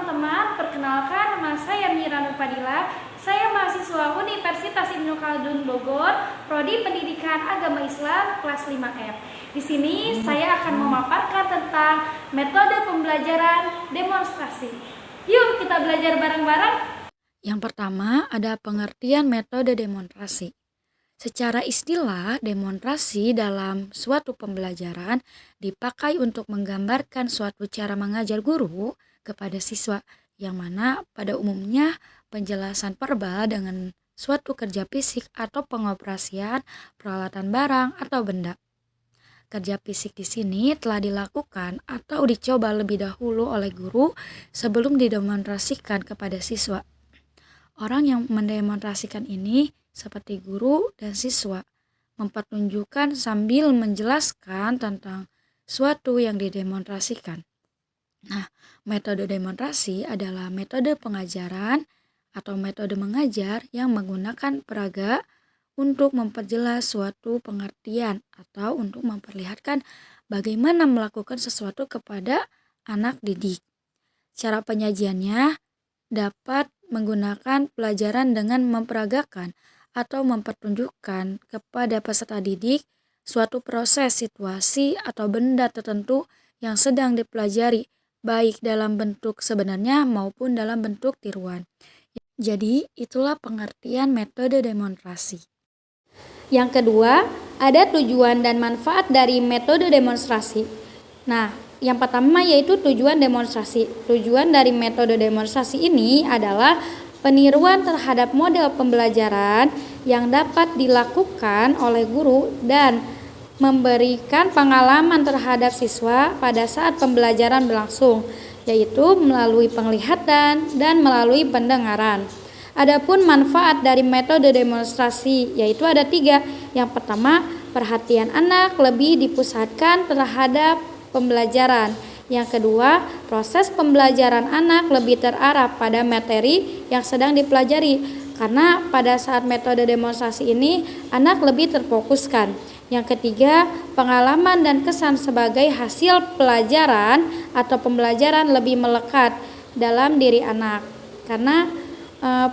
teman-teman, perkenalkan nama saya Mira Nupadila. Saya mahasiswa Universitas Ibnu Khaldun Bogor, Prodi Pendidikan Agama Islam kelas 5F. Di sini saya akan memaparkan tentang metode pembelajaran demonstrasi. Yuk kita belajar bareng-bareng. Yang pertama ada pengertian metode demonstrasi. Secara istilah, demonstrasi dalam suatu pembelajaran dipakai untuk menggambarkan suatu cara mengajar guru kepada siswa, yang mana pada umumnya penjelasan verbal dengan suatu kerja fisik atau pengoperasian peralatan barang atau benda. Kerja fisik di sini telah dilakukan atau dicoba lebih dahulu oleh guru sebelum didemonstrasikan kepada siswa. Orang yang mendemonstrasikan ini seperti guru dan siswa mempertunjukkan sambil menjelaskan tentang suatu yang didemonstrasikan. Nah, metode demonstrasi adalah metode pengajaran atau metode mengajar yang menggunakan peraga untuk memperjelas suatu pengertian atau untuk memperlihatkan bagaimana melakukan sesuatu kepada anak didik. Cara penyajiannya dapat menggunakan pelajaran dengan memperagakan atau mempertunjukkan kepada peserta didik suatu proses, situasi, atau benda tertentu yang sedang dipelajari, baik dalam bentuk sebenarnya maupun dalam bentuk tiruan. Jadi, itulah pengertian metode demonstrasi. Yang kedua, ada tujuan dan manfaat dari metode demonstrasi. Nah, yang pertama yaitu tujuan demonstrasi. Tujuan dari metode demonstrasi ini adalah peniruan terhadap model pembelajaran yang dapat dilakukan oleh guru dan memberikan pengalaman terhadap siswa pada saat pembelajaran berlangsung, yaitu melalui penglihatan dan melalui pendengaran. Adapun manfaat dari metode demonstrasi yaitu ada 3. Yang pertama, perhatian anak lebih dipusatkan terhadap pembelajaran. Yang kedua, proses pembelajaran anak lebih terarah pada materi yang sedang dipelajari, karena pada saat metode demonstrasi ini anak lebih terfokuskan. Yang ketiga, pengalaman dan kesan sebagai hasil pelajaran atau pembelajaran lebih melekat dalam diri anak, karena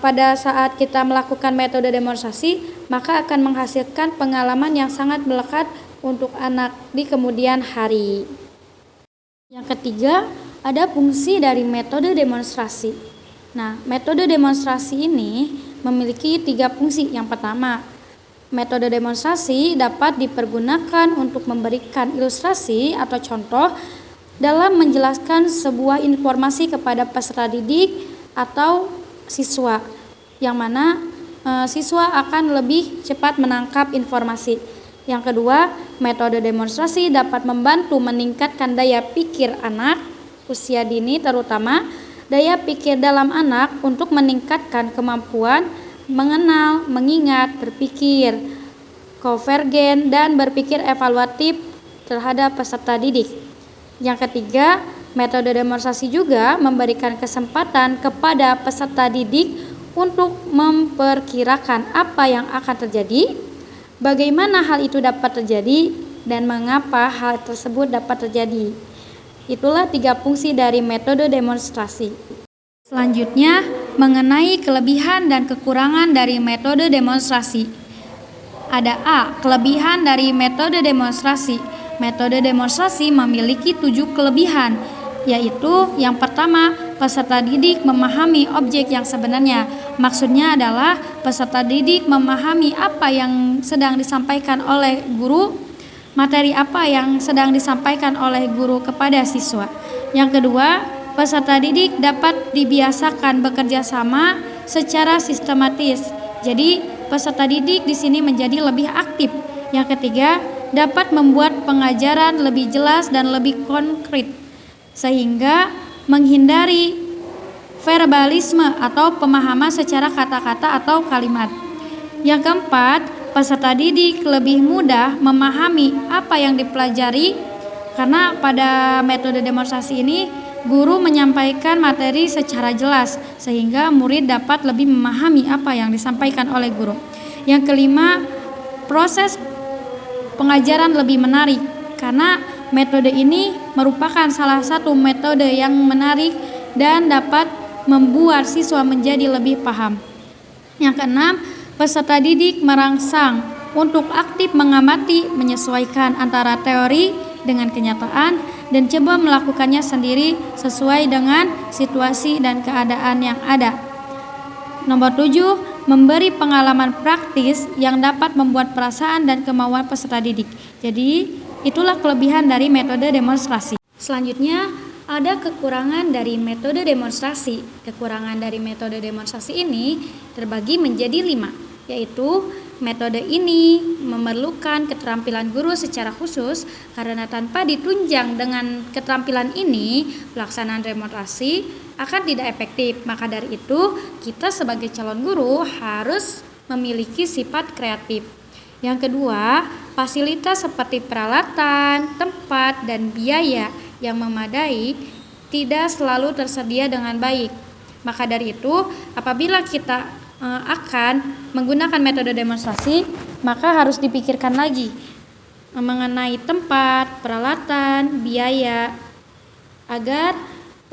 pada saat kita melakukan metode demonstrasi maka akan menghasilkan pengalaman yang sangat melekat untuk anak di kemudian hari. Yang ketiga, ada fungsi dari metode demonstrasi. Nah, metode demonstrasi ini memiliki 3 fungsi. Yang pertama, metode demonstrasi dapat dipergunakan untuk memberikan ilustrasi atau contoh dalam menjelaskan sebuah informasi kepada peserta didik atau siswa, yang mana siswa akan lebih cepat menangkap informasi. Yang kedua, metode demonstrasi dapat membantu meningkatkan daya pikir anak usia dini, terutama daya pikir dalam anak untuk meningkatkan kemampuan mengenal, mengingat, berpikir konvergen, dan berpikir evaluatif terhadap peserta didik. Yang ketiga, metode demonstrasi juga memberikan kesempatan kepada peserta didik untuk memperkirakan apa yang akan terjadi, bagaimana hal itu dapat terjadi, dan mengapa hal tersebut dapat terjadi. Itulah 3 fungsi dari metode demonstrasi. Selanjutnya, mengenai kelebihan dan kekurangan dari metode demonstrasi. Ada A. Kelebihan dari metode demonstrasi. Metode demonstrasi memiliki 7 kelebihan, yaitu yang pertama, peserta didik memahami objek yang sebenarnya. Maksudnya adalah peserta didik memahami apa yang sedang disampaikan oleh guru, materi apa yang sedang disampaikan oleh guru kepada siswa. Yang kedua, peserta didik dapat dibiasakan bekerja sama secara sistematis. Jadi, peserta didik di sini menjadi lebih aktif. Yang ketiga, dapat membuat pengajaran lebih jelas dan lebih konkret, sehingga menghindari verbalisme atau pemahaman secara kata-kata atau kalimat. Yang keempat, peserta didik lebih mudah memahami apa yang dipelajari, karena pada metode demonstrasi ini guru menyampaikan materi secara jelas sehingga murid dapat lebih memahami apa yang disampaikan oleh guru. Yang kelima, proses pengajaran lebih menarik, karena metode ini merupakan salah satu metode yang menarik dan dapat membuat siswa menjadi lebih paham. Yang keenam, peserta didik merangsang untuk aktif mengamati, menyesuaikan antara teori dengan kenyataan, dan coba melakukannya sendiri sesuai dengan situasi dan keadaan yang ada. Nomor 7, memberi pengalaman praktis yang dapat membuat perasaan dan kemauan peserta didik. Jadi, itulah kelebihan dari metode demonstrasi. Selanjutnya, ada kekurangan dari metode demonstrasi. Kekurangan dari metode demonstrasi ini terbagi menjadi 5, yaitu metode ini memerlukan keterampilan guru secara khusus karena tanpa ditunjang dengan keterampilan ini, pelaksanaan demonstrasi akan tidak efektif. Maka dari itu, kita sebagai calon guru harus memiliki sifat kreatif. Yang kedua, fasilitas seperti peralatan, tempat, dan biaya yang memadai tidak selalu tersedia dengan baik. Maka dari itu, apabila kita akan menggunakan metode demonstrasi, maka harus dipikirkan lagi mengenai tempat, peralatan, biaya, agar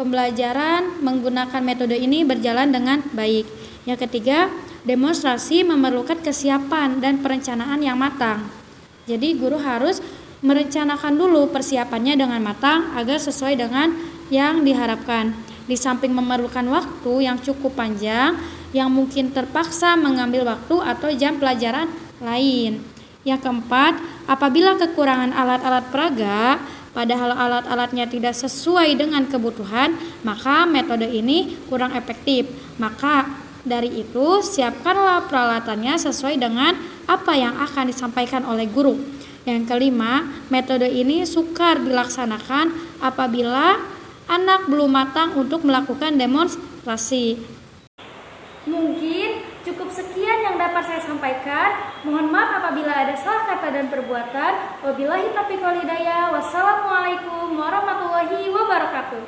pembelajaran menggunakan metode ini berjalan dengan baik. Yang ketiga, demonstrasi memerlukan kesiapan dan perencanaan yang matang. Jadi guru harus merencanakan dulu persiapannya dengan matang agar sesuai dengan yang diharapkan. Di samping memerlukan waktu yang cukup panjang, yang mungkin terpaksa mengambil waktu atau jam pelajaran lain. Yang keempat, apabila kekurangan alat-alat peraga, padahal alat-alatnya tidak sesuai dengan kebutuhan, maka metode ini kurang efektif. Maka dari itu, siapkanlah peralatannya sesuai dengan apa yang akan disampaikan oleh guru. Yang kelima, metode ini sukar dilaksanakan apabila anak belum matang untuk melakukan demonstrasi. Mungkin cukup sekian yang dapat saya sampaikan. Mohon maaf apabila ada salah kata dan perbuatan. Wabillahi taufiq wal hidayah. Wassalamualaikum warahmatullahi wabarakatuh.